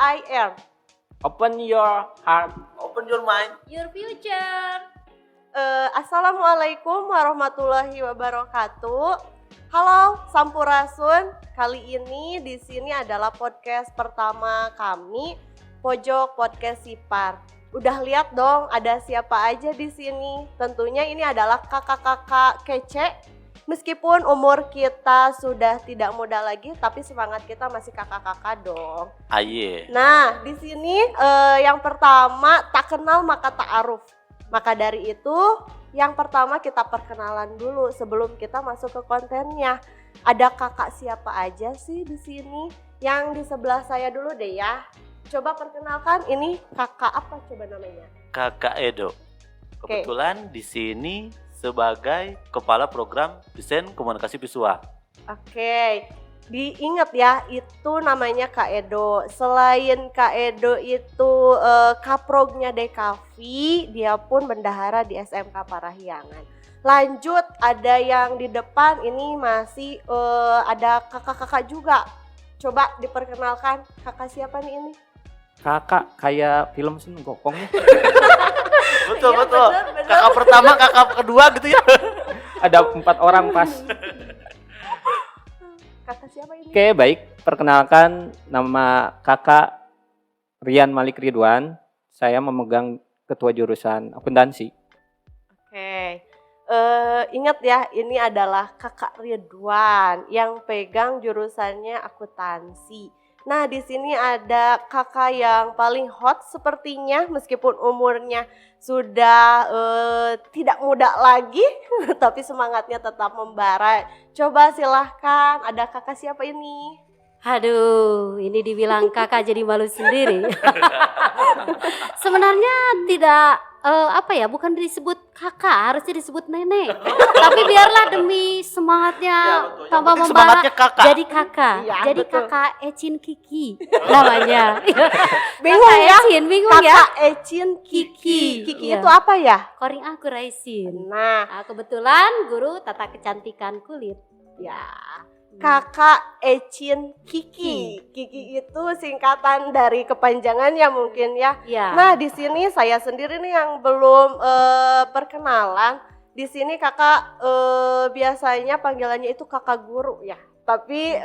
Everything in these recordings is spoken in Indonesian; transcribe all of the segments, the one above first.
FIR. Open your heart. Open your mind. Your future. Assalamualaikum warahmatullahi wabarakatuh. Halo Sampurasun. Kali ini di sini adalah podcast pertama kami, Pojok Podcast Sipar. Udah lihat dong ada siapa aja di sini. Tentunya ini adalah kakak-kakak kece. Meskipun umur kita sudah tidak muda lagi, tapi semangat kita masih kakak-kakak dong. Aye. Nah, di sini yang pertama tak kenal maka ta'aruf. Maka dari itu, yang pertama kita perkenalan dulu sebelum kita masuk ke kontennya. Ada kakak siapa aja sih di sini? Yang di sebelah saya dulu deh ya. Coba perkenalkan, ini kakak apa coba namanya? Kakak Edo. Kebetulan di sini sebagai kepala program desain komunikasi visual. Oke, diingat ya, itu namanya Kak Edo. Selain Kak Edo itu kaprognya Dekavi, dia pun bendahara di SMK Parahyangan. Lanjut, ada yang di depan ini masih ada kakak-kakak juga. Coba diperkenalkan, kakak siapa nih ini? Kakak kayak film Sun Gokong nih. Betul, Iya, betul. bener. Kakak pertama, kakak kedua gitu ya. Ada 4 orang pas. Kakak siapa ini? Oke, baik. Perkenalkan, nama kakak Rian Malik Ridwan. Saya memegang ketua jurusan akuntansi. Oke, ingat ya, ini adalah kakak Ridwan yang pegang jurusannya akuntansi. Nah, di sini ada kakak yang paling hot sepertinya, meskipun umurnya sudah tidak muda lagi, tapi semangatnya tetap membara. Coba silahkan, ada kakak siapa ini? Aduh, ini dibilang kakak jadi malu sendiri. Sebenarnya tidak bukan disebut kakak, harusnya disebut nenek. Tapi biarlah demi semangatnya Ya, tambah yang penting membara semangatnya kakak. jadi kakak. Iya, Jadi betul. kakak Ecin Kiki namanya. Bingung Kakak ya? Ecin, bingung ya? Kakak Ecin Kiki. Kiki Iya. itu apa ya? Koring aku Raisin. Nah, Kebetulan guru tata kecantikan kulit. ya. Kakak Ecin Kiki. Kiki itu singkatan dari kepanjangannya mungkin ya. Ya. Nah, di sini saya sendiri nih yang belum perkenalan. Di sini kakak biasanya panggilannya itu kakak guru ya. Tapi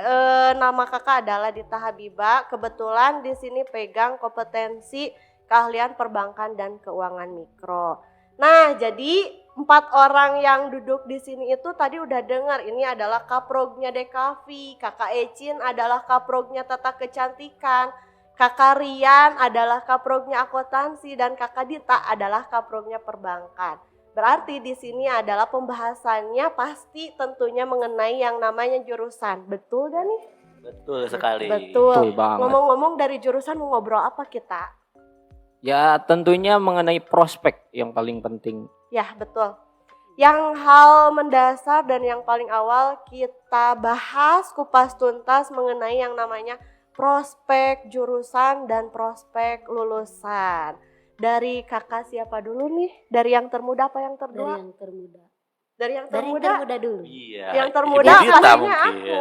nama kakak adalah Dita Habibah. Kebetulan di sini pegang kompetensi keahlian perbankan dan keuangan mikro. Nah, jadi 4 orang yang duduk di sini itu tadi udah dengar, ini adalah kaprognya Dekavi, kakak Ecin adalah kaprognya tata kecantikan, kakak Rian adalah kaprognya akuntansi, dan kakak Dita adalah kaprognya perbankan. Berarti di sini adalah pembahasannya pasti tentunya mengenai yang namanya jurusan. Betul gak nih? Betul sekali. Betul Betul. banget. Ngomong-ngomong dari jurusan mau ngobrol apa kita? Ya, tentunya mengenai prospek yang paling penting. Ya, betul. Yang hal mendasar dan yang paling awal kita bahas kupas tuntas mengenai yang namanya prospek jurusan dan prospek lulusan. Dari kakak siapa dulu nih? Dari yang termuda apa yang Dari tertua? yang termuda. Dari yang Dari yang termuda. termuda dulu. Iya. Yang termuda Ibu Dita pastinya mungkin. aku.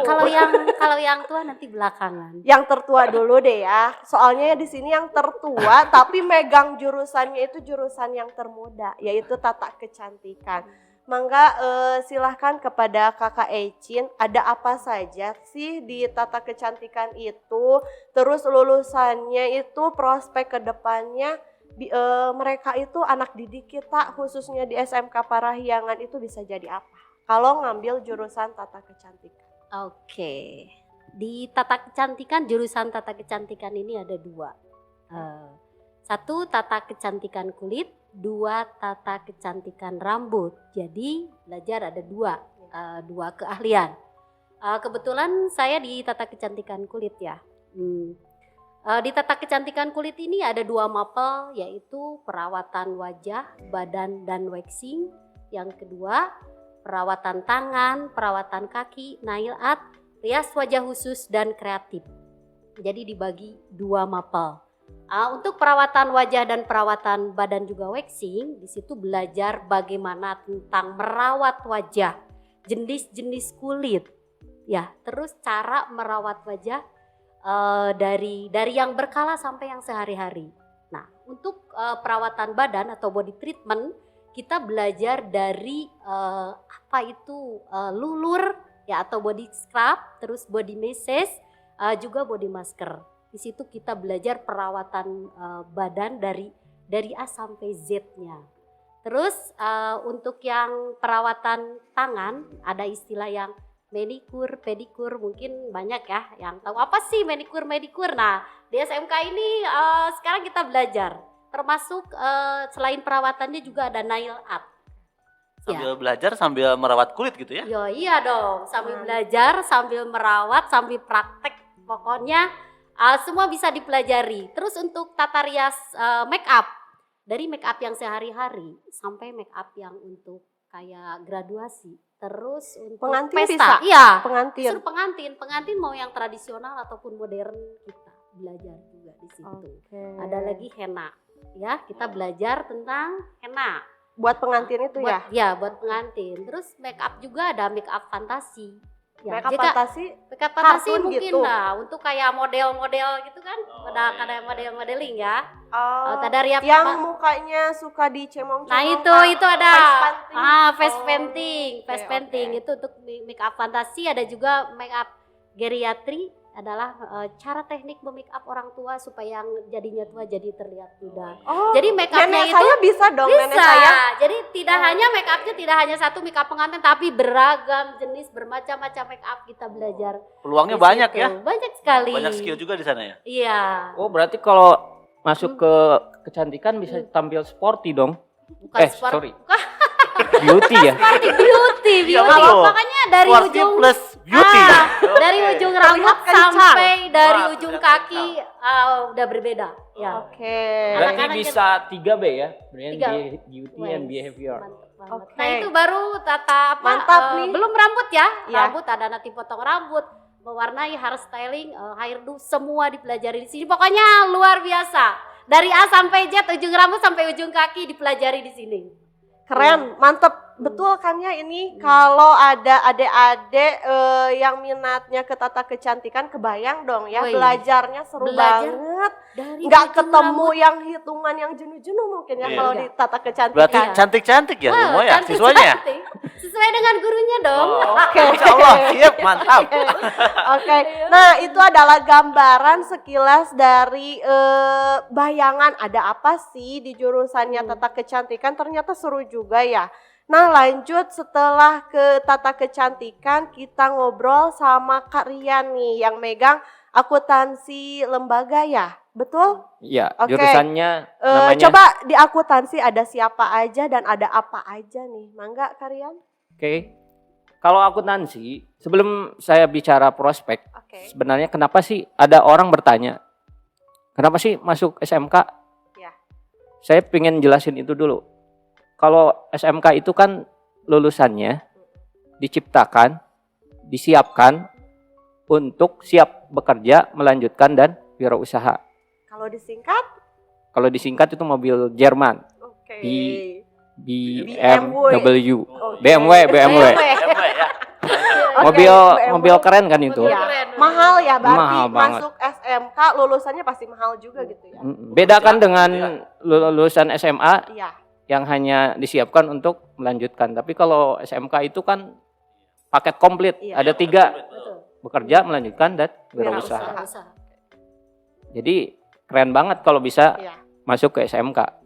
Kalau yang tua nanti belakangan. Yang tertua dulu deh ya. Soalnya di sini yang tertua tapi megang jurusannya itu jurusan yang termuda, yaitu tata kecantikan. Mangga silahkan kepada kakak Ecin, ada apa saja sih di tata kecantikan itu, terus lulusannya itu prospek ke depannya, mereka itu anak didik kita khususnya di SMK Parahyangan itu bisa jadi apa kalau ngambil jurusan tata kecantikan? Oke. Di tata kecantikan, jurusan tata kecantikan ini ada 2. 1 tata kecantikan kulit, 2 tata kecantikan rambut. Jadi belajar ada 2 keahlian. Kebetulan saya di tata kecantikan kulit ya. Di tata kecantikan kulit ini ada 2 mapel, yaitu perawatan wajah, badan, dan waxing. Yang kedua, perawatan tangan, perawatan kaki, nail art, rias wajah khusus, dan kreatif. Jadi dibagi 2 mapel. Untuk perawatan wajah dan perawatan badan juga waxing, di situ belajar bagaimana tentang merawat wajah, jenis-jenis kulit, ya, terus cara merawat wajah, dari yang berkala sampai yang sehari-hari. Nah, untuk perawatan badan atau body treatment kita belajar dari apa itu lulur ya atau body scrub, terus body massage, juga body masker. Di situ kita belajar perawatan badan dari A sampai Z-nya. Terus untuk yang perawatan tangan ada istilah yang manikur, pedikur, mungkin banyak ya yang tahu apa sih manikur, pedikur. Nah, di SMK ini sekarang kita belajar, termasuk selain perawatannya juga ada nail art. Sambil belajar sambil merawat kulit gitu ya? Yo, iya dong, sambil belajar, sambil merawat, sambil praktek, pokoknya semua bisa dipelajari. Terus untuk tata rias make up, dari make up yang sehari-hari sampai make up yang untuk kayak graduasi. Terus untuk Pengantin pesta, bisa? iya. Pengantin. Suruh pengantin mau yang tradisional ataupun modern kita belajar juga di situ. Oke. Ada lagi henna, ya kita belajar tentang henna. Buat pengantin itu ya? Buat pengantin. Terus make up juga ada make up fantasi. Ya, Make up jika- fantasi make up fantasi kartun mungkin gitu? lah untuk kayak model-model gitu kan. Ada kayak model-modeling ya. Dari yang mukanya suka dicemong-cemong. Nah itu ada face Oh, painting, face oke, painting oke. itu untuk make up fantasi. Ada juga make up geriatri, adalah cara teknik memake up orang tua supaya yang jadinya tua jadi terlihat muda. Oh, Jadi make upnya nenek itu saya bisa dong, nenek bisa. saya. Jadi tidak hanya make upnya tidak hanya satu make up pengantin, tapi beragam jenis bermacam-macam make up kita belajar. Peluangnya di banyak situ. ya? Banyak sekali. Banyak skill juga di sana ya? Iya. Oh, berarti kalau masuk ke kecantikan bisa tampil sporty dong. Bukan sport. Sorry. Beauty ya. Beauty. Iya, betul. Makanya dari Sporty ujung plus beauty. dari ujung rambut kencang. sampai dari Wah, ujung terlihat kaki udah berbeda. Ya. Oke. Berarti Anak-anak bisa 3B ya. Brand, 3. beauty and Wes, behavior. mantep banget. Oke. Nah itu baru tata apa? Mantap nih. Belum rambut ya. Ya. Rambut ada nanti potong rambut, mewarnai, hairstyling, hairdo semua dipelajari di sini. Pokoknya luar biasa. Dari A sampai Z, ujung rambut sampai ujung kaki dipelajari di sini. Keren, mantep. Betul kan ya ini kalau ada adik-adik yang minatnya ke tata kecantikan, kebayang dong ya, Wih. belajarnya seru Belajar banget. Dari Nggak ujung ketemu rambut. yang hitungan yang jenuh-jenuh mungkin ya Iya. kalau di tata Berarti kecantikan. cantik-cantik ya semua ya cantik, siswanya ya? cantik. Sesuai dengan gurunya dong. Oke. Insya Allah, siap, mantap. Oke, nah itu adalah gambaran sekilas dari bayangan ada apa sih di jurusannya tata kecantikan. Ternyata seru juga ya. Nah lanjut setelah ke tata kecantikan kita ngobrol sama Kak Rian nih yang megang akuntansi lembaga ya, betul? Iya, Oke. jurusannya namanya. Coba di akuntansi ada siapa aja dan ada apa aja nih, mangga Kak Rian? Oke. Kalau akuntansi, sebelum saya bicara prospek, Oke. sebenarnya kenapa sih ada orang bertanya, kenapa sih masuk SMK? Ya. Saya pengen jelasin itu dulu. Kalau SMK itu kan lulusannya diciptakan, disiapkan untuk siap bekerja, melanjutkan dan wirausaha. Kalau disingkat? Kalau disingkat itu mobil Jerman, Oke. BMW. Oke. BMW. Hebat ya. Oke, Mobil keren kan itu. Ya. Mahal ya berarti Mahal banget. masuk SMK lulusannya pasti mahal juga gitu ya. Beda kan dengan lulusan SMA Iya. yang hanya disiapkan untuk melanjutkan. Tapi kalau SMK itu kan paket komplit. Iya. Ada 3, Betul. bekerja, melanjutkan, dan Wirausaha. wirausaha. Usaha. Jadi keren banget kalau bisa Iya. masuk ke SMK.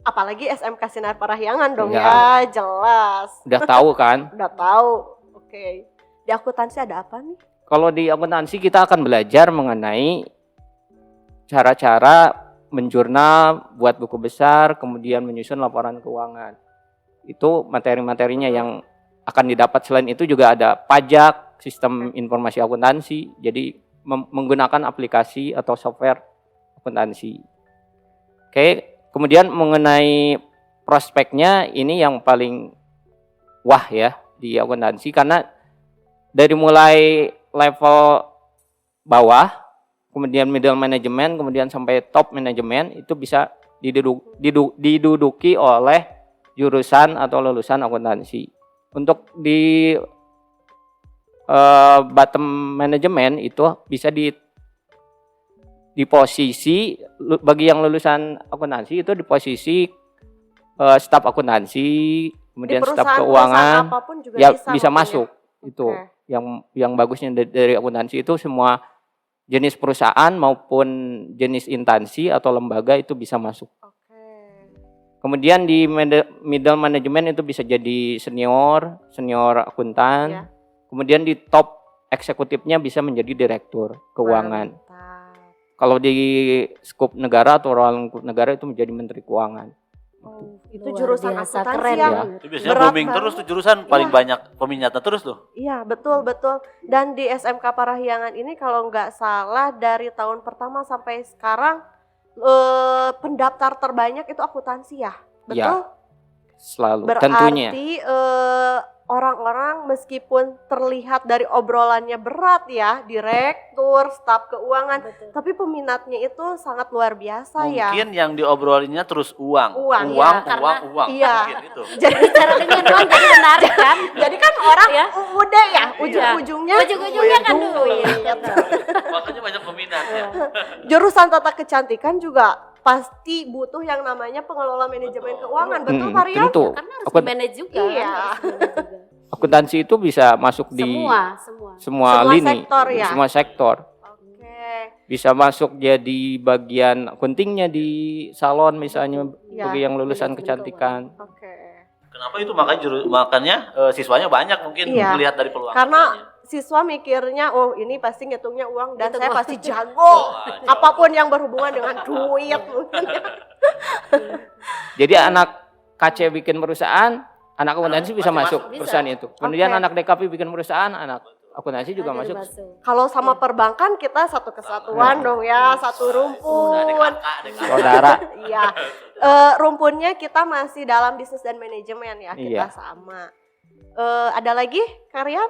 Apalagi SMK Sinar Parahyangan dong Iya. ya, jelas. Udah tahu kan? Udah tahu. Oke. Di akuntansi ada apa nih? Kalau di akuntansi kita akan belajar mengenai cara-cara menjurnal, buat buku besar, kemudian menyusun laporan keuangan. Itu materi-materinya yang akan didapat. Selain itu juga ada pajak, sistem informasi akuntansi, jadi menggunakan aplikasi atau software akuntansi. Oke, kemudian mengenai prospeknya ini yang paling wah ya di akuntansi, karena dari mulai level bawah, kemudian middle management, kemudian sampai top management itu bisa diduduki oleh jurusan atau lulusan akuntansi. Untuk di bottom manajemen itu bisa di posisi bagi yang lulusan akuntansi itu di posisi staf akuntansi, kemudian staf keuangan apapun juga ya mungkin bisa masuk. Itu Oke. yang bagusnya dari akuntansi itu semua jenis perusahaan maupun jenis instansi atau lembaga itu bisa masuk. Oke. Kemudian di middle management itu bisa jadi senior akuntan. Iya. Kemudian di top eksekutifnya bisa menjadi direktur keuangan. Mantap. Kalau di skup negara atau ruang lingkup negara itu menjadi menteri keuangan. Oh, itu Luar jurusan biasa, akuntansi keren yang ya. Itu biasanya Berat booming banget. terus tuh jurusan paling Iya. banyak peminatnya terus tuh. Iya, betul betul. Dan di SMK Parahyangan ini kalau nggak salah dari tahun pertama sampai sekarang pendaftar terbanyak itu akuntansi ya. Betul? Selalu Berarti tentunya. Orang-orang meskipun terlihat dari obrolannya berat ya, direktur, staf keuangan, Betul. tapi peminatnya itu sangat luar biasa ya. Mungkin yang diobrolinnya terus uang. Uang, uang, ya, karena- uang. iya. Mungkin itu. Jadi Bicara dengan uang jadi menarik kan? jadi kan orang Ya. udah ya, Iya. ujung-ujungnya Ujung-ujungnya kan duit. Makanya banyak peminatnya. Jurusan tata kecantikan juga pasti butuh yang namanya pengelola manajemen keuangan, betul Pak Rian? Tentu. Karena harus Akun- manage juga. Iya. harus manage juga. Akuntansi itu bisa masuk di Semua. semua Semua lini, sektor ya? semua sektor. Oke. Bisa masuk jadi bagian akuntingnya di salon misalnya Ya, bagi yang lulusan manajemen kecantikan. Oke. Kenapa itu makanya siswanya banyak mungkin Iya. melihat dari peluang. Karena siswa mikirnya, oh ini pasti ngitungnya uang dan Hitung saya uang. pasti jago. Oh, jago. Apapun yang berhubungan dengan duit mungkin. Jadi anak KC bikin perusahaan, anak akuntansi bisa masuk, masuk bisa. perusahaan itu. Kemudian Oke. anak DKV bikin perusahaan, anak akuntansi juga Ada masuk. masuk. Kalau sama perbankan kita satu kesatuan dong ya, satu Udah rumpun. adik-kakak. Saudara. Iya. Rumpunnya kita masih dalam bisnis dan manajemen ya, kita Iya. sama. Ada lagi karya?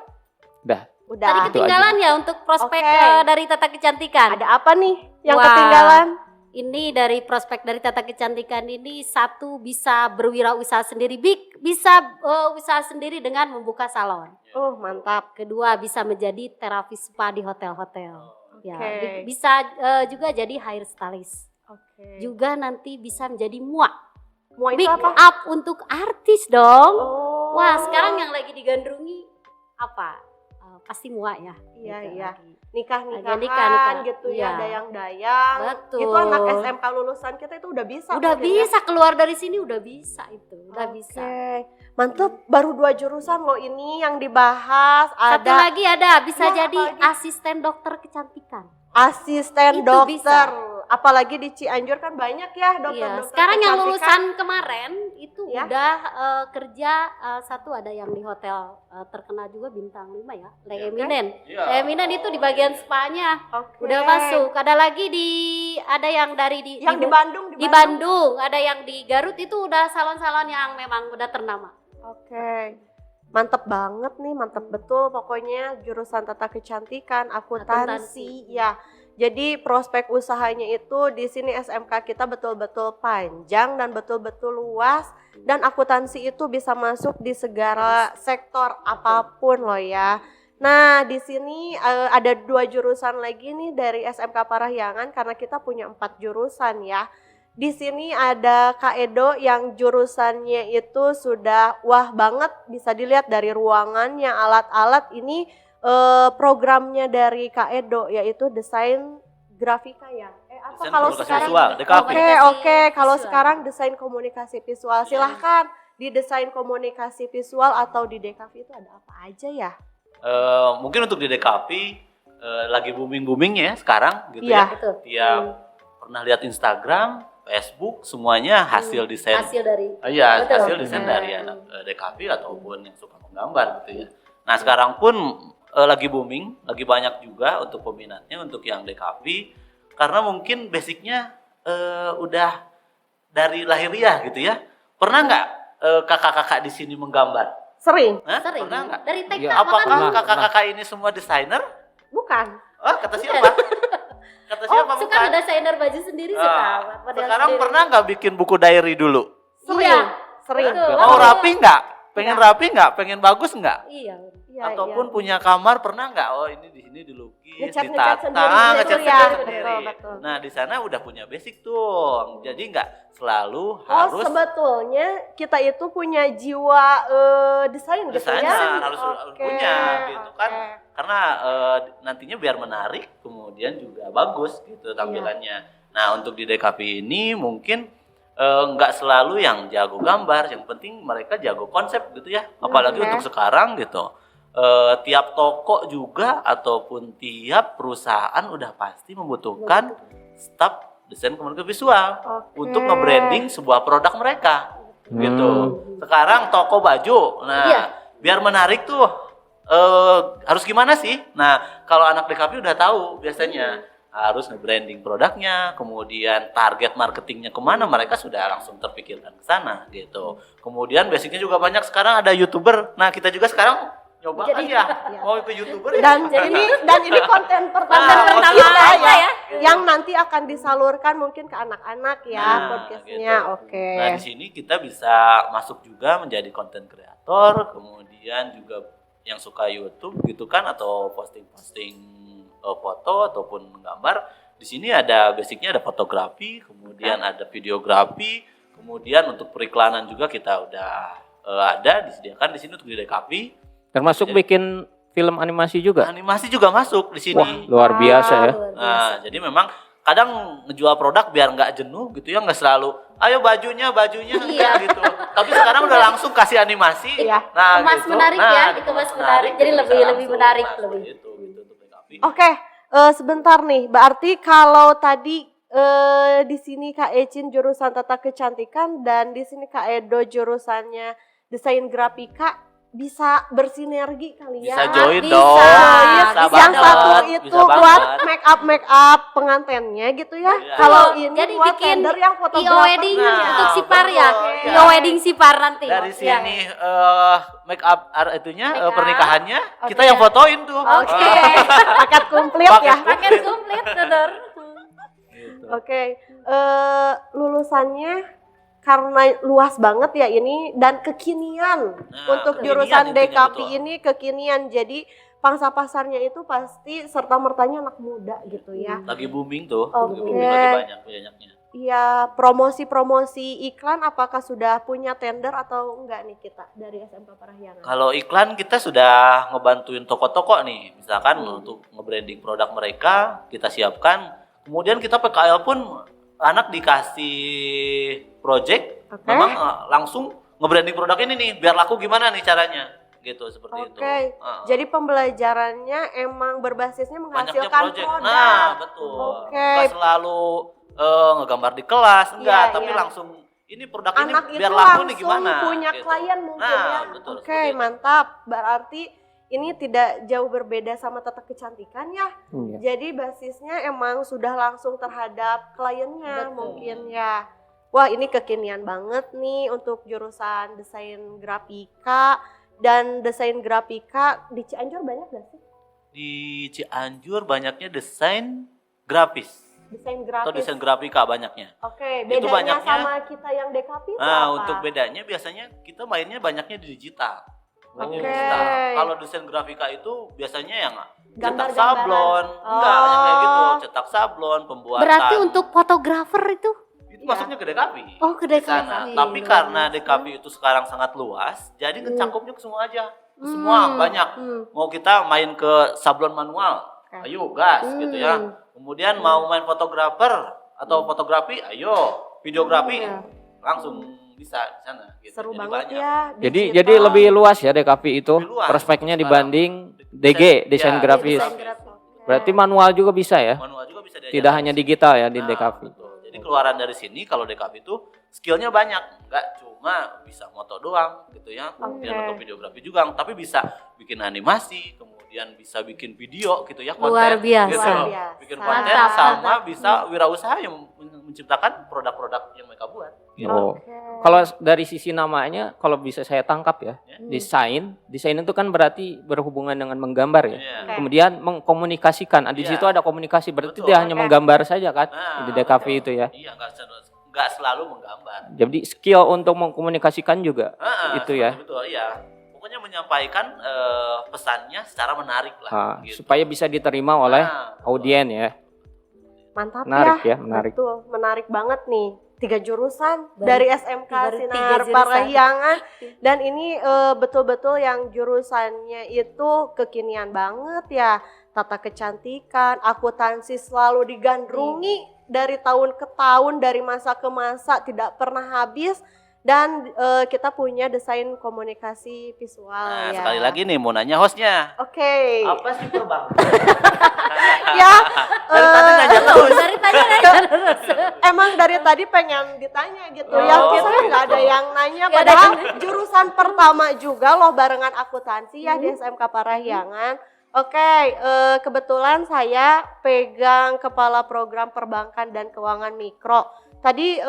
Udah. Udah. Tadi Itu ketinggalan ya untuk prospek Oke. dari tata kecantikan. Ada apa nih yang Wah. ketinggalan? Ini dari prospek dari tata kecantikan ini, satu bisa berwirausaha sendiri, bisa usaha sendiri dengan membuka salon. Oh, mantap. Kedua bisa menjadi terapis spa di hotel-hotel. Ya, Oke. bisa juga jadi hairstylist. Oke. Juga nanti bisa menjadi muak. Mau itu Make apa? up untuk artis dong. Oh. Wah, sekarang yang lagi digandrungi apa? Pasti muak ya. Iya, Gitu iya. lagi. Nikah-nikahan Nikah. gitu Iya. ya, dayang-dayang. Betul. Itu anak SMK lulusan kita itu udah bisa. Udah mungkin ya? bisa keluar dari sini, udah bisa itu, udah Oke. bisa. Mantep, baru 2 jurusan loh ini yang dibahas. Satu Ada lagi ada, bisa Ya, jadi apa lagi? asisten dokter kecantikan. asisten Itu dokter. Apalagi di Cianjur kan banyak ya Iya, dokter-dokter sekarang yang kecantikan. lulusan kemarin itu Ya. udah kerja, satu ada yang di hotel terkenal juga bintang 5 ya, Le Eminen. Iya. Le Eminen itu di bagian spanya Oke. udah masuk. Ada lagi ada yang dari Yang di Bandung, di Bandung, ada yang di Garut, itu udah salon-salon yang memang udah ternama. Oke. Mantep banget nih, mantep betul pokoknya jurusan tata kecantikan, akuntansi ya. Jadi prospek usahanya itu di sini SMK kita betul-betul panjang dan betul-betul luas, dan akuntansi itu bisa masuk di segala sektor apapun loh ya. Nah, di sini ada 2 jurusan lagi nih dari SMK Parahyangan karena kita punya 4 jurusan ya. Di sini ada Kak Edo yang jurusannya itu sudah wah banget, bisa dilihat dari ruangannya, alat-alat ini programnya dari Kak Edo yaitu desain grafika ya. Apa Desain kalau komunikasi sekarang? visual, DKV. Oke, kalau Visual. sekarang desain komunikasi visual. Silahkan di desain komunikasi visual atau di DKV itu ada apa aja ya? Mungkin untuk di DKV lagi boomingnya ya sekarang gitu Iya. ya. Betul. Tiap pernah lihat Instagram, Facebook, semuanya hasil desain. Hasil dari Iya, Betul. hasil desain dari anak DKV ataupun yang suka menggambar gitu ya. Nah, sekarang pun lagi booming, lagi banyak juga untuk peminatnya untuk yang DKV karena mungkin basicnya udah dari lahiriah gitu ya. Pernah nggak kakak-kakak di sini menggambar? Sering? Hah? sering Pernah nggak? dari TK Iya. Apakah Pernah, kakak-kakak ini semua desainer? Bukan. Oh, kata siapa? Kata siapa suka bukan? desainer baju sendiri, suka model Sekarang sendiri. pernah nggak bikin buku diary dulu? Sering. Iya. Sering. Betul. Mau rapi nggak? pengen rapi nggak, pengen bagus nggak, Iya. Iya, ataupun iya. punya kamar pernah nggak? Oh ini di sini dilukis, Ngecat ditata, sendiri ngecat gitu ya. sendiri. Betul, betul. Nah di sana udah punya basic tuh, jadi nggak selalu Oh, harus sebetulnya kita itu punya jiwa desain gitu ya. desainer, harus Oke, punya gitu kan. oke. Karena nantinya biar menarik, kemudian juga bagus gitu tampilannya. Nah untuk di DKP ini mungkin nggak selalu yang jago gambar, yang penting mereka jago konsep gitu ya. Apalagi Oke. untuk sekarang gitu, tiap toko juga ataupun tiap perusahaan udah pasti membutuhkan staf desain komunikasi visual Oke. untuk nge-branding sebuah produk mereka gitu. Hmm. Sekarang toko baju, nah Iya. biar menarik tuh harus gimana sih? Nah kalau anak DKP udah tahu biasanya harus nge-branding produknya, kemudian target marketingnya kemana, mereka sudah langsung terpikirkan ke sana gitu. Kemudian basicnya juga banyak sekarang ada YouTuber. Nah kita juga sekarang nyoba kan Jadi- ya, Iya. mau ke YouTuber ya. Dan ini konten pertama Nah, kita pertama ya, ya. yang nanti akan disalurkan mungkin ke anak-anak ya Nah, podcastnya. gitu. Oke. Nah di sini kita bisa masuk juga menjadi konten kreator, kemudian juga yang suka YouTube gitu kan, atau posting-posting foto ataupun gambar. Di sini ada basicnya, ada fotografi, kemudian ada videografi, kemudian untuk periklanan juga kita udah ada disediakan di sini untuk di DKP. Termasuk bikin film animasi juga. Animasi juga masuk di sini. Wah, luar biasa ya. Luar biasa. Nah, jadi memang kadang ngejual produk biar nggak jenuh gitu ya, nggak selalu ayo bajunya Iya. enggak gitu. Tapi sekarang udah langsung kasih animasi. Iya. Nah, Kemas menarik ya, dikemas menarik. Jadi bisa lebih langsung menarik, masuk lebih. gitu untuk DKP. Oke, sebentar nih. Berarti kalau tadi di sini Kak Ecin jurusan tata kecantikan dan di sini Kak Edo jurusannya desain grafika, bisa bersinergi kali ya. Bisa join Bisa. dong. Bisa Yang banget, satu bisa itu banget. buat make up pengantennya gitu ya. Iya. Kalau Oh, ini jadi buat bikin tender yang IO fotografer. wedding Nah, untuk Sipar ya. betul, IO iya. wedding Sipar nanti. Dari Ya. sini make up itunya Make up. pernikahannya Oke. kita yang fotoin tuh. Oke. Paket komplit Paket ya. Paket komplit, bener. Gitu. Oke, lulusannya karena luas banget ya ini dan kekinian untuk kekinian jurusan intinya, DKP betul. ini kekinian. Jadi pangsa pasarnya itu pasti serta mertanya anak muda gitu ya. Lagi booming tuh, Oke. lagi booming, lagi banyaknya. Iya, promosi-promosi iklan apakah sudah punya tender atau enggak nih kita dari SMK Parahyangan? Kalau iklan kita sudah ngebantuin toko-toko nih, misalkan untuk nge-branding produk mereka kita siapkan. Kemudian kita PKL pun anak dikasih project, Oke. memang langsung nge-branding produk ini nih, biar laku gimana nih caranya, gitu seperti itu. Oke, jadi pembelajarannya emang berbasisnya banyaknya menghasilkan project. produk. Nah, betul. Oke. Nggak selalu ngegambar di kelas, enggak, Iya, tapi iya. langsung ini produk Anak ini itu biar laku langsung nih gimana. punya gitu. klien mungkin Nah, ya. betul, Oke, seperti itu. mantap. Berarti ini tidak jauh berbeda sama tata kecantikan ya. Iya. Jadi basisnya emang sudah langsung terhadap kliennya Betul. mungkin ya. Wah, ini kekinian banget nih untuk jurusan desain grafika dan desain grafika di Cianjur banyak gak sih? Di Cianjur banyaknya desain grafis. Desain Atau grafis. desain grafika banyaknya. Oke, Itu bedanya banyaknya- sama kita yang DKP itu Nah, apa? untuk bedanya biasanya kita mainnya banyaknya di digital. Mainnya di Oke. digital. Kalau desain grafika itu biasanya yang cetak Gambar-gambaran. sablon, enggak yang kayak gitu, Oh. cetak sablon, pembuatan. Berarti untuk fotografer itu? itu masuknya ke DKP. Oh, ke di DKP. sana. Tapi karena DKP itu sekarang sangat luas, jadi ngecangkupnya ke semua aja. Ke semua banyak. Mau kita main ke sablon manual, Oke. ayo gas gitu ya. Kemudian mau main fotografer atau fotografi, ayo. Videografi langsung bisa di sana gitu. Seru Jadi banget banyak. ya. Jadi digital. lebih luas ya DKV itu Lebih luas prospeknya sekarang. dibanding DG, desain ya, grafis. Desain grafis. Berarti manual juga bisa ya? Manual juga bisa diajarkan. Tidak hanya digital ya di Nah, DKV. betul. Jadi keluaran dari sini kalau DKV itu skillnya banyak, nggak cuma bisa moto doang gitu ya, kemudian Oke. atau videografi juga, tapi bisa bikin animasi, kemudian bisa bikin video gitu ya, konten, Luar biasa. gitu. Luar biasa. Bikin konten Mantap, sama bisa wirausaha yang menciptakan produk-produk yang mereka buat. Gitu. Oh. Oke. Kalau dari sisi namanya, kalau bisa saya tangkap ya, desain itu kan berarti berhubungan dengan menggambar ya. Iya. Oke. Kemudian mengkomunikasikan. Di Iya. situ ada komunikasi, berarti Betul. dia hanya Oke. menggambar saja kan Nah, di DKV betul. itu ya. Iya, nggak selalu menggambar. Jadi skill untuk mengkomunikasikan juga itu ya. Betul, iya. Pokoknya menyampaikan pesannya secara menarik lah. Gitu. Supaya bisa diterima oleh audien ya. Mantap Menarik ya. ya, menarik. Betul, menarik banget nih. 3 jurusan Baru- dari SMK baru 3 Sinar jurusan. Parahyangan, dan ini betul-betul yang jurusannya itu kekinian banget ya. Tata kecantikan, akuntansi selalu digandrungi dari tahun ke tahun, dari masa ke masa, tidak pernah habis. Dan kita punya desain komunikasi visual Nah, ya. sekali lagi nih mau nanya hostnya. Oke. Apa sih perbankan? Ya, Dari tadi nanya terus. Dari tadi nanya terus. emang dari tadi pengen ditanya gitu ya. Oh, Kita gitu. nggak ada yang nanya. Nggak ada Padahal jurusan pertama juga loh barengan akuntansi ya di SMK Parahyangan. Oke, kebetulan saya pegang kepala program perbankan dan keuangan mikro. Tadi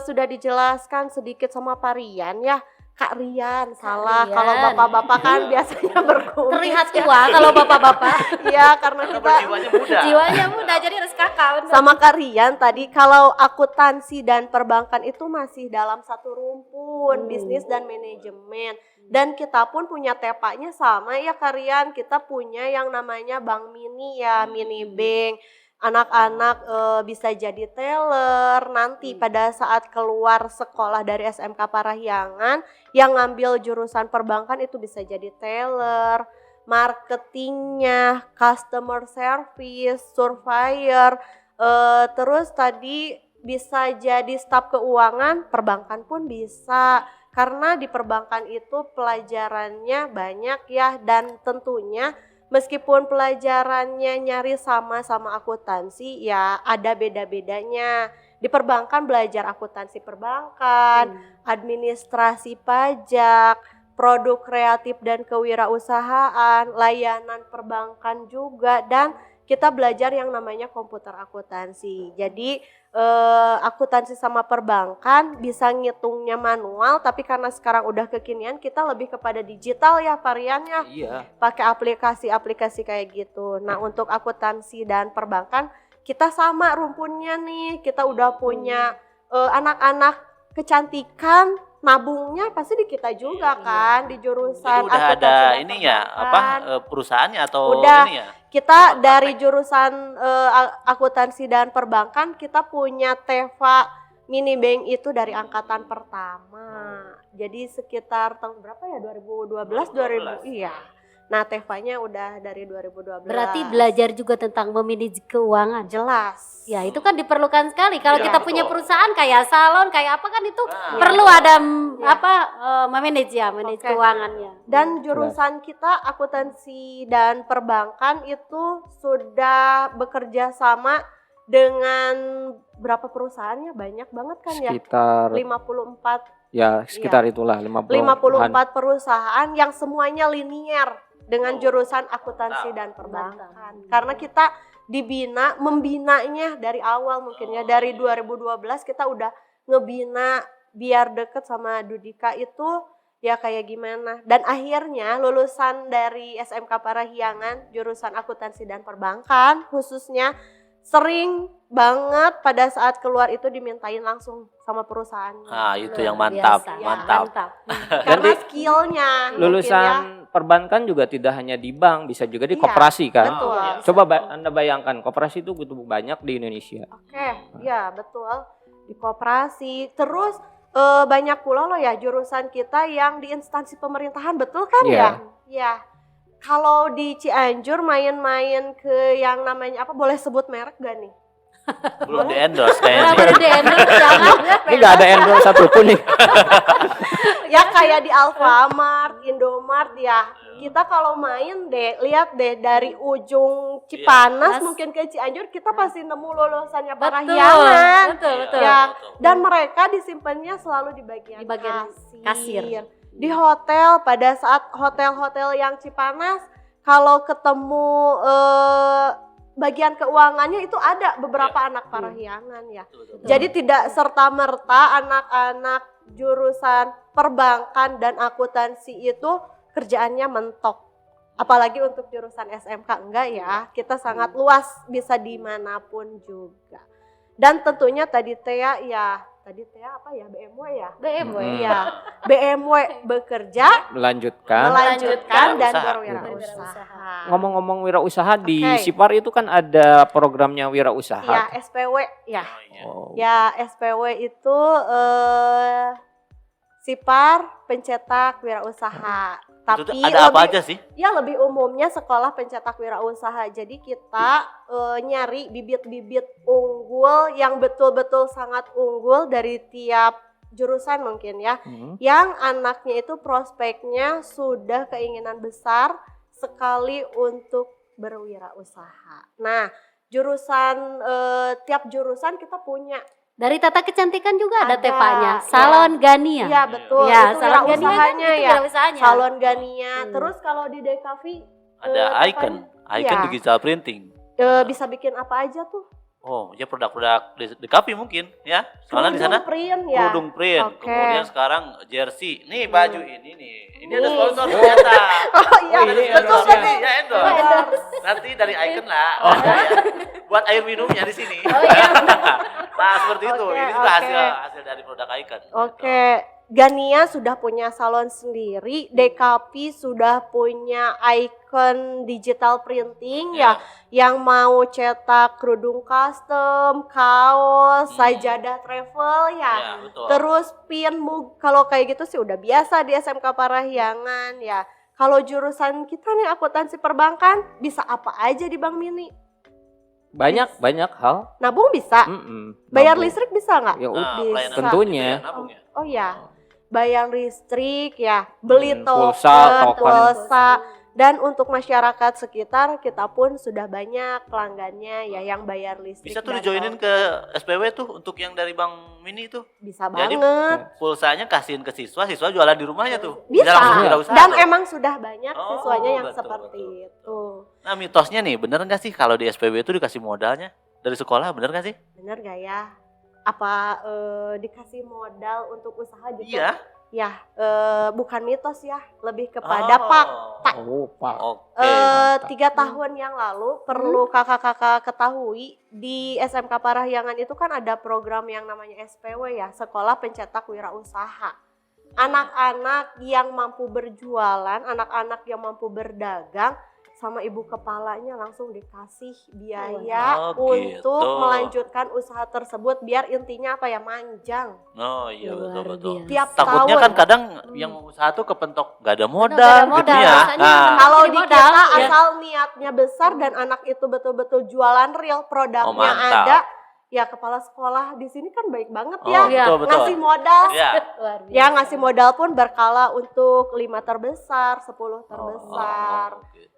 sudah dijelaskan sedikit sama Pak Rian ya. Kak Rian, salah. Rian. Kalau bapak-bapak kan biasanya berkumis. Terlihat ya. tua kalau bapak-bapak. Iya, karena Karena kita berjiwanya muda. Jiwanya muda jadi harus kakak. bener. sama Karian tadi, kalau akuntansi dan perbankan itu masih dalam satu rumpun, bisnis dan manajemen. Dan kita pun punya tepaknya sama ya Karian, kita punya yang namanya bank mini ya, mini bank. Anak-anak bisa jadi teller nanti pada saat keluar sekolah dari SMK Parahyangan yang ngambil jurusan perbankan itu bisa jadi teller, marketingnya, customer service, surveyor, terus tadi bisa jadi staf keuangan, perbankan pun bisa. Karena di perbankan itu pelajarannya banyak ya, dan tentunya meskipun pelajarannya nyaris sama akuntansi ya ada beda-bedanya. Di perbankan belajar akuntansi perbankan, administrasi pajak, produk kreatif dan kewirausahaan, layanan perbankan juga, dan kita belajar yang namanya komputer akuntansi. Jadi akuntansi sama perbankan bisa ngitungnya manual, tapi karena sekarang udah kekinian kita lebih kepada digital ya variannya. Iya. Pakai aplikasi-aplikasi kayak gitu. Nah, untuk akuntansi dan perbankan kita sama rumpunnya nih. Kita udah punya anak-anak kecantikan, nabungnya pasti di kita juga kan, di Jadi jurusan udah akuntansi ada dan ini ya, perbankan. perusahaannya atau Udah. ini ya? Kita dari jurusan akuntansi dan perbankan kita punya Teva mini bank itu dari angkatan pertama. Jadi sekitar tahun berapa ya? 2012, 2000. Iya. Nah, Tevanya udah dari 2012. Berarti belajar juga tentang memanage keuangan. Jelas. Ya itu kan diperlukan sekali. Kalau Ya, kita betul. punya perusahaan kayak salon, kayak apa kan itu Nah, perlu ada Ya. memanage ya, manage Oke. keuangannya. Dan jurusan kita akuntansi dan perbankan itu sudah bekerja sama dengan berapa perusahaannya? Banyak banget kan ya? Sekitar 54 ya sekitar itulah 54 perusahaan yang semuanya linier dengan jurusan akuntansi dan perbankan. Karena kita membinanya dari awal mungkin ya, dari 2012 kita udah ngebina biar deket sama Dudika itu ya kayak gimana. Dan akhirnya lulusan dari SMK Parahyangan jurusan akuntansi dan perbankan khususnya sering banget pada saat keluar itu dimintain langsung sama perusahaannya. Nah, itu yang Luar mantap, biasa. Ya, mantap. Karena Dan skillnya mungkin lulusan ya. perbankan juga tidak hanya di bank, bisa juga di Iya, koperasi kan. betul. Coba Anda bayangkan, koperasi itu butuh banyak di Indonesia. Oke, ya betul, di koperasi. Terus banyak pula loh ya jurusan kita yang di instansi pemerintahan, betul kan Iya. ya? Ya. Kalau di Cianjur main-main ke yang namanya apa, boleh sebut merek gak nih? Belum di endorse Kenapa kayaknya. di endorse? Jangan. Ini nggak ada endorse satupun nih. Ya kayak di Alfamart, Indomart ya. Kita kalau main deh, lihat deh dari ujung Cipanas Iya. mungkin ke Cianjur, kita pasti nemu lulusannya Betul, Parahyangan. betul, betul. Ya, Betul. dan mereka disimpannya selalu di bagian, Di bagian kasir. Di hotel, pada saat hotel-hotel yang Cipanas, kalau ketemu bagian keuangannya itu ada beberapa anak Parahyangan ya. Betul. Jadi tidak serta-merta anak-anak jurusan perbankan dan akuntansi itu kerjaannya mentok. Apalagi untuk jurusan SMK, enggak ya. Kita sangat luas, bisa dimanapun juga. Dan tentunya tadi Tea ya tadi teh apa ya, BMW ya? BMW. Iya, BMW bekerja, melanjutkan dan Berwirausaha. berwirausaha. Ngomong-ngomong wirausaha di Oke. SIPAR itu kan ada programnya wirausaha. Ya, SPW ya. Oh, iya. Oh. Ya, SPW itu SIPAR pencetak wirausaha. Itu Tapi ada apa lebih- aja sih? Ya lebih umumnya sekolah pencetak wirausaha. Jadi kita nyari bibit-bibit unggul yang betul-betul sangat unggul dari tiap jurusan mungkin ya. Yang anaknya itu prospeknya sudah keinginan besar sekali untuk berwirausaha. Nah, jurusan tiap jurusan kita punya. Dari tata kecantikan juga ada Ada, Tevanya. ya. Salon Gania. Iya betul. Ya, itu salon Gania kan wirausahanya itu ya. wirausahanya. Salon Gania. Hmm. Terus kalau di DKV Ada icon Iya. digital printing. bisa bikin apa aja tuh? Oh, ya produk-produk di Kapi mungkin ya. Soalnya di sana Kerudung print ya. kerudung print, Oke. kemudian sekarang jersey. Nih baju ini nih. Ini ada Nih. sponsor ternyata. Oh iya, Oh, ini betul endorse-nya. betul. Ya endorse. Endorse. Nanti dari icon lah. Buat air minumnya di sini. Oh iya. Nah, seperti itu. Oke, Ini juga oke. hasil dari produk icon. Oke, Gania sudah punya salon sendiri, DKP sudah punya icon digital printing ya, yang mau cetak kerudung custom, kaos, sajadah travel ya. Ya, betul. Terus pin mug, kalau kayak gitu sih udah biasa di SMK Parahyangan ya. Kalau jurusan kita nih akuntansi perbankan bisa apa aja di Bank Mini? Banyak hal. Nabung bisa, Mm-mm. bayar Nabung. listrik bisa nggak? Ya, Nah, bisa. pelayanan Tentunya. gitu ya, nabung ya. Oh ya, bayar listrik ya, beli Pulsa, token, token. pulsa. Dan untuk masyarakat sekitar kita pun sudah banyak pelanggannya ya yang bayar listrik. Bisa tuh dan dijoinin token. ke SPW tuh untuk yang dari Bank Mini tuh. Bisa Jadi, banget. Pulsanya kasihin ke siswa jualan di rumahnya tuh. Bisa. langsung wirausaha Dan tuh. emang sudah banyak Oh, siswanya yang betul, seperti betul, itu. Nah, mitosnya nih, bener nggak sih kalau di SPW itu dikasih modalnya dari sekolah, bener nggak sih? Bener gak ya? Apa dikasih modal untuk usaha gitu? Iya. Ya, bukan mitos ya, lebih kepada fakta. Oh, Pak. Oke. 3 tahun yang lalu perlu kakak-kakak ketahui di SMK Parahyangan itu kan ada program yang namanya SPW ya, Sekolah Pencetak Wirausaha. Anak-anak yang mampu berjualan, anak-anak yang mampu berdagang sama ibu kepalanya langsung dikasih biaya Oh, gitu. untuk melanjutkan usaha tersebut biar intinya apa ya, manjang. Oh iya, Luar betul. biasa. Tiap Takutnya tahun. kan kadang yang mau usaha tuh kepentok nggak ada modal, nggak ada modal, gitu ya. rasanya Nah, Kalau Jadi di modal, kita ya. asal niatnya besar dan anak itu betul-betul jualan real, produknya Oh, mantap. ada, ya kepala sekolah di sini kan baik banget oh, ya, Iya. betul. ngasih modal, Iya. Luar biasa. ya ngasih modal pun berkala untuk 5 terbesar, 10 terbesar. Oh, gitu.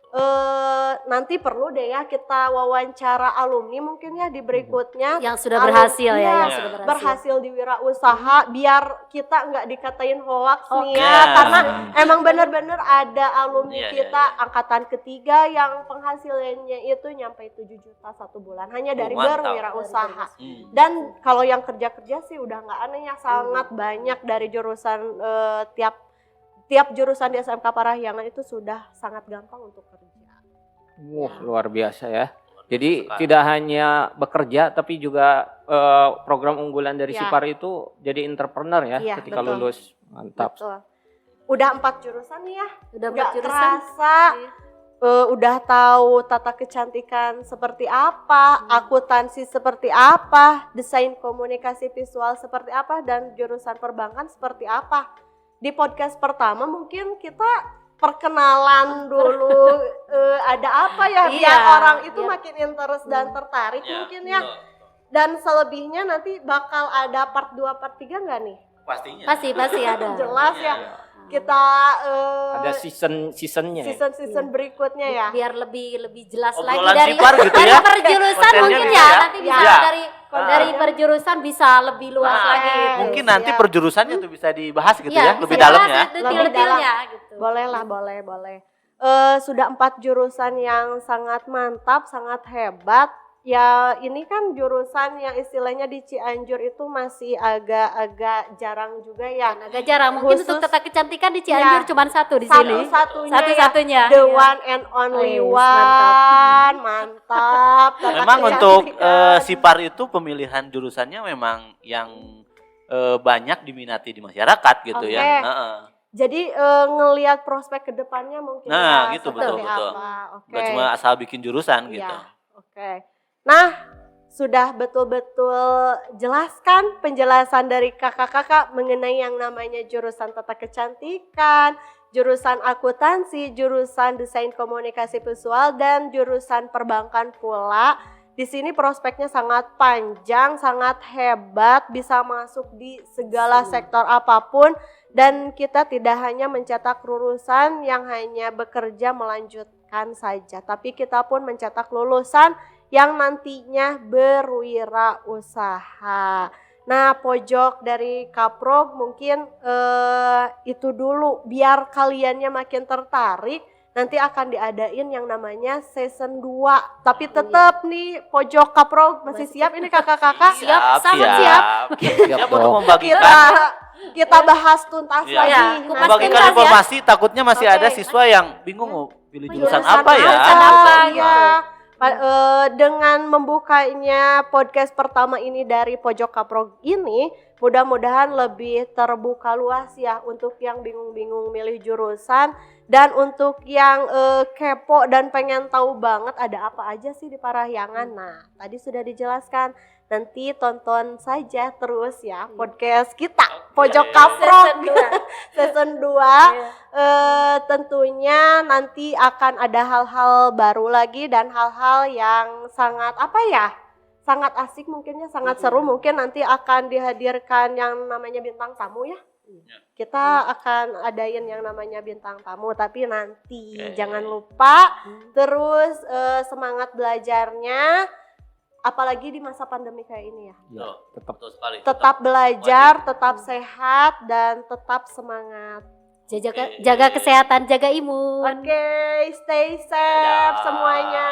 Nanti perlu deh ya kita wawancara alumni mungkin ya di berikutnya. yang sudah berhasil ya, Iya, yang Iya. sudah berhasil. berhasil di wirausaha biar kita nggak dikatain hoax nih ya, Oke. karena emang bener-bener ada alumni Iya, kita iya. angkatan ketiga yang penghasilannya itu nyampe 7 juta 1 bulan hanya dari mantap. berwirausaha. Hmm. Dan kalau yang kerja-kerja sih udah nggak aneh ya, sangat banyak dari jurusan tiap jurusan di SMK Parahyangan itu sudah sangat gampang untuk kerja. Wah, luar biasa ya. Jadi Sekali. tidak hanya bekerja tapi juga program unggulan dari Ya. SIPAR itu jadi entrepreneur ya Iya, ketika betul. lulus. Mantap. Betul. Udah 4 jurusan nih ya. Udah Nggak berjurusan. terasa Iya. udah tahu tata kecantikan seperti apa, akuntansi seperti apa, desain komunikasi visual seperti apa, dan jurusan perbankan seperti apa. Di podcast pertama mungkin kita perkenalan dulu ada apa ya, biar Iya, orang itu biar- makin interest dan tertarik Ya, mungkin ya. betul. Dan selebihnya nanti bakal ada part 2, part 3 nggak nih? Pastinya. Pasti ada. Jelas ya. Kita Ada seasonnya. ya? season berikutnya ya. Biar lebih jelas Obrolan lagi dari SIPAR gitu dari ya. perjurusan Kontennya mungkin gitu ya, ya. nanti bisa Ya. dari perjurusan bisa lebih luas Nah, lagi gitu. mungkin Iya. nanti perjurusannya tuh bisa dibahas gitu Iya, ya, bisa lebih dibahas dalam ya. detail-detailnya gitu. Boleh lah, boleh. Sudah 4 jurusan yang sangat mantap, sangat hebat. Ya ini kan jurusan yang istilahnya di Cianjur itu masih agak-agak jarang juga ya. Agak jarang, mungkin Khusus- untuk tata kecantikan di Cianjur Iya. cuma satu di sini. Satu-satunya Satu-satunya. ya, the Iya. one and only Yes, one. Mantap. Tata Memang untuk kecantikan. SIPAR itu pemilihan jurusannya memang yang banyak diminati di masyarakat gitu Oke. ya. Heeh. Jadi ngelihat prospek ke depannya mungkin Nah, ya gitu, seperti betul. apa. Oke. Bukan cuma asal bikin jurusan Iya, gitu. Oke. Nah, sudah betul-betul jelaskan penjelasan dari kakak-kakak mengenai yang namanya jurusan tata kecantikan, jurusan akuntansi, jurusan desain komunikasi visual, dan jurusan perbankan pula. Di sini prospeknya sangat panjang, sangat hebat, bisa masuk di segala sektor apapun. Dan kita tidak hanya mencetak lulusan yang hanya bekerja melanjutkan saja, tapi kita pun mencetak lulusan yang nantinya berwirausaha. Nah, pojok dari Kaprog mungkin itu dulu biar kaliannya makin tertarik. Nanti akan diadain yang namanya season 2. Tapi tetap nih pojok Kaprog masih siap ini kakak-kakak? Siap, sangat siap. Siap untuk dong. membagikan. Kita bahas tuntas Iya. lagi. Ya, Nanti. kupas Membagikan tuntas ya. informasi takutnya masih Oke. ada siswa yang bingung mau pilih jurusan Jurusan apa ya. Jurusan apa, Iya. Dengan membukanya podcast pertama ini dari Pojok Kaprog ini, mudah-mudahan lebih terbuka luas ya untuk yang bingung-bingung milih jurusan, dan untuk yang kepo dan pengen tahu banget ada apa aja sih di Parahyangan. Nah, tadi sudah dijelaskan. Nanti tonton saja terus ya podcast kita Pojok Kaprog season 2. Tentunya nanti akan ada hal-hal baru lagi dan hal-hal yang sangat sangat asik mungkinnya, sangat seru. Mungkin nanti akan dihadirkan yang namanya bintang tamu ya. Kita akan adain yang namanya bintang tamu, tapi nanti jangan lupa terus semangat belajarnya, apalagi di masa pandemi kayak ini ya. Ya, tetap Betul sekali. Tetap belajar, tetap sehat, dan tetap semangat. Jaga kesehatan, jaga imun. Oke, stay safe Dadah. semuanya.